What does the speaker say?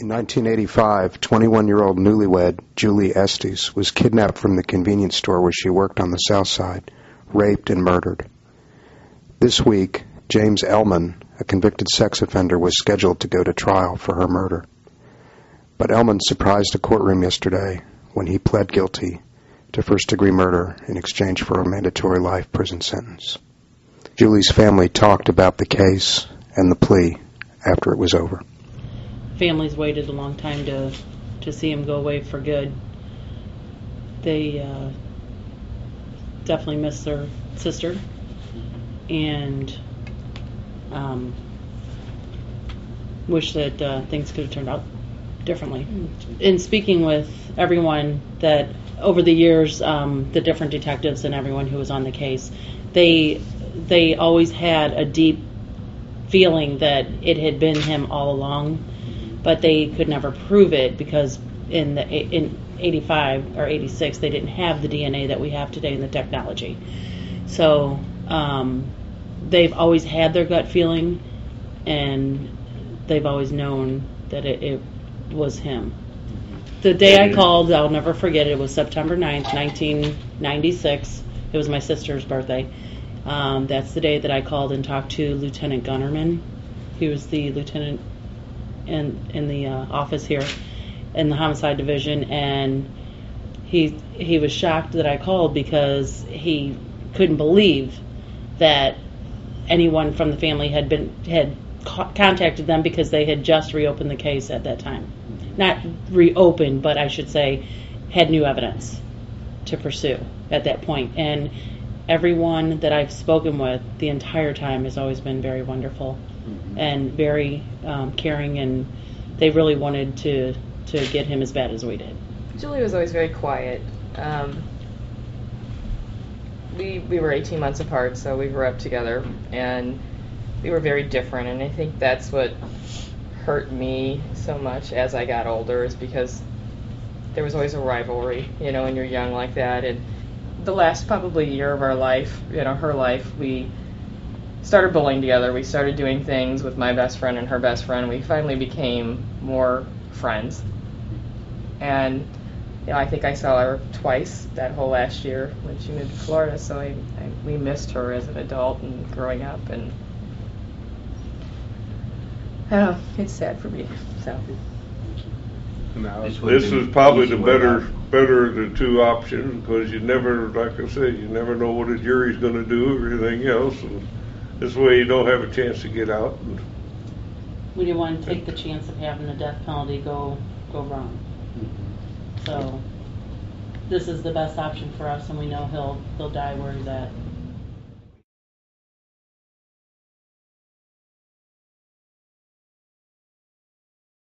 In 1985, 21-year-old newlywed Julie Estes was kidnapped from the convenience store where she worked on the South Side, raped and murdered. This week, James Elmen, a convicted sex offender, was scheduled to go to trial for her murder. But Elmen surprised a courtroom yesterday when he pled guilty to first-degree murder in exchange for a mandatory life prison sentence. Julie's family talked about the case and the plea after it was over. Families waited a long time to see him go away for good. They definitely miss their sister, and wish that things could have turned out differently. In speaking with everyone that over the years, the different detectives and everyone who was on the case, they always had a deep feeling that it had been him all along, but they could never prove it because in 85 or 86 they didn't have the DNA that we have today in the technology. So they've always had their gut feeling, and they've always known that it was him. The day I called, I'll never forget it. It was September 9th, 1996. It was my sister's birthday. That's the day that I called and talked to Lieutenant Gunnerman. He was the lieutenant in the office here in the homicide division, and he was shocked that I called because he couldn't believe that anyone from the family had contacted them, because they had just reopened the case at that time. Not reopened, but I should say had new evidence to pursue at that point. And everyone that I've spoken with the entire time has always been very wonderful and very caring, and they really wanted to get him as bad as we did. Julie was always very quiet. We were 18 months apart, so we grew up together, and we were very different, and I think that's what hurt me so much as I got older, is because there was always a rivalry, when you're young like that. And the last probably year of our life, her life, we started bullying together. We started doing things with my best friend and her best friend. We finally became more friends. And I think I saw her twice that whole last year when she moved to Florida, so we missed her as an adult and growing up, and I don't know, it's sad for me. So this is probably the better of the two options, because you never, like I said, you never know what a jury's going to do or anything else, and this way you don't have a chance to get out. We didn't want to take the chance of having the death penalty go wrong. So this is the best option for us, and we know he'll die where he's at.